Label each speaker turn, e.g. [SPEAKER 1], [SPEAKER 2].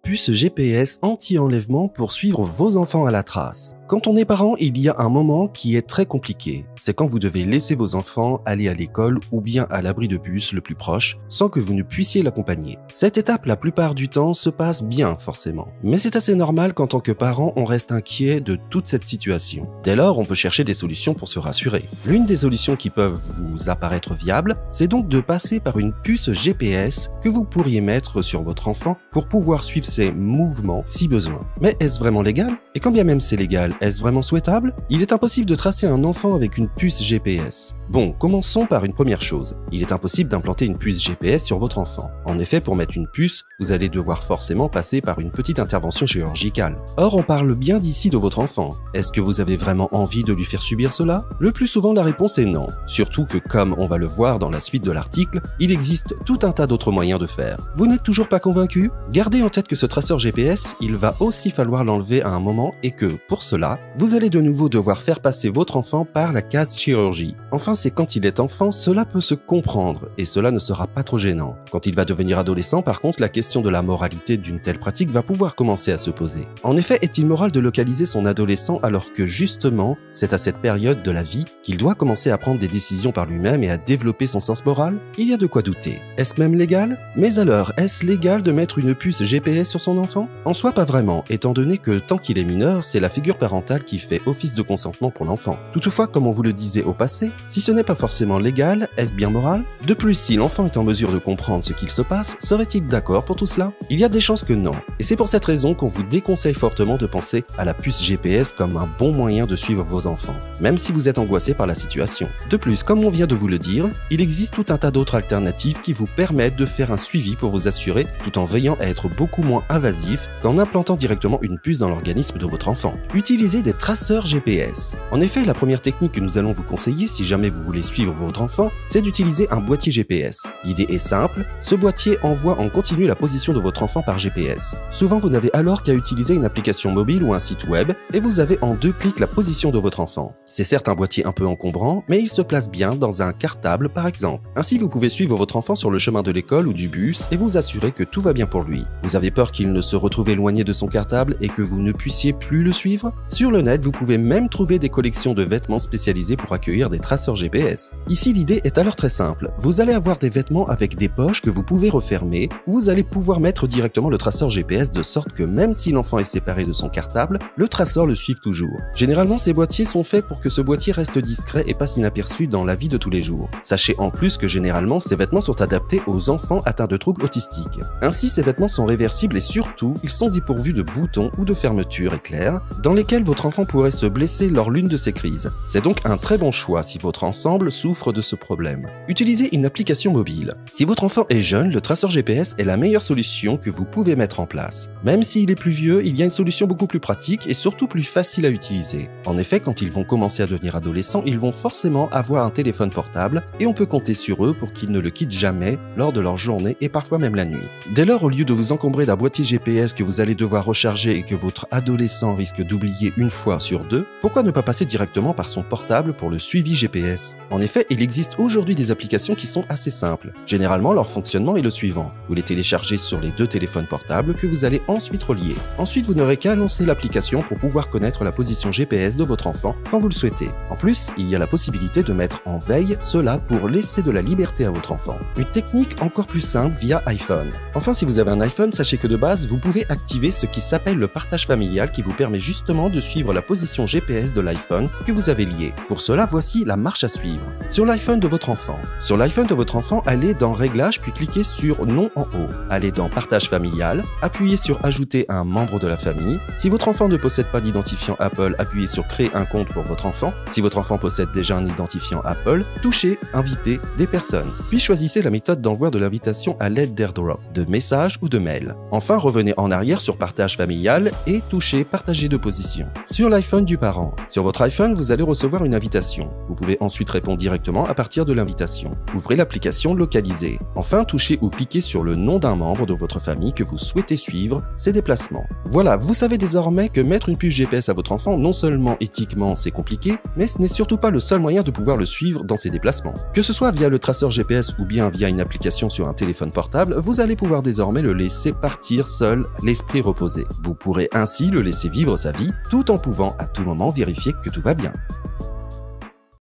[SPEAKER 1] puce GPS anti-enlèvement pour suivre vos enfants à la trace. Quand on est parent, il y a un moment qui est très compliqué. C'est quand vous devez laisser vos enfants aller à l'école ou bien à l'abri de bus le plus proche sans que vous ne puissiez l'accompagner. Cette étape, la plupart du temps, se passe bien forcément. Mais c'est assez normal qu'en tant que parent, on reste inquiet de toute cette situation. Dès lors, on peut chercher des solutions pour se rassurer. L'une des solutions qui peuvent vous apparaître viables, c'est donc de passer par une puce GPS que vous pourriez mettre sur votre enfant pour pouvoir suivre ses mouvements si besoin. Mais est-ce vraiment légal? Et quand bien même c'est légal, est-ce vraiment souhaitable? Il est impossible de tracer un enfant avec une puce GPS. Bon, commençons par une première chose. Il est impossible d'implanter une puce GPS sur votre enfant. En effet, pour mettre une puce, vous allez devoir forcément passer par une petite intervention chirurgicale. Or, on parle bien d'ici de votre enfant. Est-ce que vous avez vraiment envie de lui faire subir cela? Le plus souvent, la réponse est non. Surtout que, comme on va le voir dans la suite de l'article, il existe tout un tas d'autres moyens de faire. Vous n'êtes toujours pas convaincu? Gardez en tête que ce traceur GPS, il va aussi falloir l'enlever à un moment et que, pour cela, vous allez de nouveau devoir faire passer votre enfant par la case chirurgie. Enfin, c'est quand il est enfant, cela peut se comprendre et cela ne sera pas trop gênant. Quand il va devenir adolescent, par contre, la question de la moralité d'une telle pratique va pouvoir commencer à se poser. En effet, est-il moral de localiser son adolescent alors que justement, c'est à cette période de la vie qu'il doit commencer à prendre des décisions par lui-même et à développer son sens moral? Il y a de quoi douter. Est-ce même légal? Mais alors, est-ce légal de mettre une puce GPS sur son enfant? En soi, pas vraiment, étant donné que tant qu'il est mineur, c'est la figure parentale qui fait office de consentement pour l'enfant. Toutefois, comme on vous le disait au passé, si ce n'est pas forcément légal, est-ce bien moral? De plus, si l'enfant est en mesure de comprendre ce qu'il se passe, serait-il d'accord pour tout cela? Il y a des chances que non. Et c'est pour cette raison qu'on vous déconseille fortement de penser à la puce GPS comme un bon moyen de suivre vos enfants, même si vous êtes angoissé par la situation. De plus, comme on vient de vous le dire, il existe tout un tas d'autres alternatives qui vous permettent de faire un suivi pour vous assurer, tout en veillant à être beaucoup moins invasif qu'en implantant directement une puce dans l'organisme de votre enfant. Utilisez des traceurs GPS. En effet, la première technique que nous allons vous conseiller si jamais vous voulez suivre votre enfant, c'est d'utiliser un boîtier GPS. L'idée est simple, ce boîtier envoie en continu la position de votre enfant par GPS. Souvent, vous n'avez alors qu'à utiliser une application mobile ou un site web et vous avez en 2 clics la position de votre enfant. C'est certes un boîtier un peu encombrant, mais il se place bien dans un cartable par exemple. Ainsi, vous pouvez suivre votre enfant sur le chemin de l'école ou du bus et vous assurer que tout va bien pour lui. Vous avez peur qu'il ne se retrouve éloigné de son cartable et que vous ne puissiez plus le suivre? Sur le net, vous pouvez même trouver des collections de vêtements spécialisés pour accueillir des traceurs GPS. Ici, l'idée est alors très simple. Vous allez avoir des vêtements avec des poches que vous pouvez refermer. Vous allez pouvoir mettre directement le traceur GPS de sorte que même si l'enfant est séparé de son cartable, le traceur le suive toujours. Généralement, ces boîtiers sont faits pour que ce boîtier reste discret et passe inaperçu dans la vie de tous les jours. Sachez en plus que généralement, ces vêtements sont adaptés aux enfants atteints de troubles autistiques. Ainsi, ces vêtements sont réversibles et surtout, ils sont dépourvus de boutons ou de fermetures éclairs dans lesquels votre enfant pourrait se blesser lors l'une de ces crises. C'est donc un très bon choix si votre ensemble souffre de ce problème. Utilisez une application mobile. Si votre enfant est jeune, le traceur GPS est la meilleure solution que vous pouvez mettre en place. Même s'il est plus vieux, il y a une solution beaucoup plus pratique et surtout plus facile à utiliser. En effet, quand ils vont commencer à devenir adolescents, ils vont forcément avoir un téléphone portable et on peut compter sur eux pour qu'ils ne le quittent jamais lors de leur journée et parfois même la nuit. Dès lors, au lieu de vous encombrer d'un boîtier GPS que vous allez devoir recharger et que votre adolescent risque d'oublier une fois sur 2, pourquoi ne pas passer directement par son portable pour le suivi GPS? En effet, il existe aujourd'hui des applications qui sont assez simples. Généralement, leur fonctionnement est le suivant. Vous les téléchargez sur les 2 téléphones portables que vous allez ensuite relier. Ensuite, vous n'aurez qu'à lancer l'application pour pouvoir connaître la position GPS de votre enfant quand vous le souhaitez. En plus, il y a la possibilité de mettre en veille cela pour laisser de la liberté à votre enfant. Une technique encore plus simple via iPhone. Enfin, si vous avez un iPhone, sachez que de base, vous pouvez activer ce qui s'appelle le partage familial qui vous permet justement de suivre la position GPS de l'iPhone que vous avez lié. Pour cela, voici la marche à suivre. Sur l'iPhone de votre enfant. Sur l'iPhone de votre enfant, allez dans Réglages puis cliquez sur Nom en haut. Allez dans Partage familial, appuyez sur Ajouter un membre de la famille. Si votre enfant ne possède pas d'identifiant Apple, appuyez sur Créer un compte pour votre enfant. Si votre enfant possède déjà un identifiant Apple, touchez Inviter des personnes. Puis choisissez la méthode d'envoi de l'invitation à l'aide d'AirDrop, de message ou de mail. Enfin, revenez en arrière sur Partage familial et touchez Partager de position. Sur l'iPhone du parent. Sur votre iPhone, vous allez recevoir une invitation. Vous pouvez ensuite répondre directement à partir de l'invitation. Ouvrez l'application Localiser. Enfin, touchez ou cliquez sur le nom d'un membre de votre famille que vous souhaitez suivre ses déplacements. Voilà, vous savez désormais que mettre une puce GPS à votre enfant, non seulement éthiquement c'est compliqué, compliqué, mais ce n'est surtout pas le seul moyen de pouvoir le suivre dans ses déplacements. Que ce soit via le traceur GPS ou bien via une application sur un téléphone portable, vous allez pouvoir désormais le laisser partir seul, l'esprit reposé. Vous pourrez ainsi le laisser vivre sa vie, tout en pouvant à tout moment vérifier que tout va bien.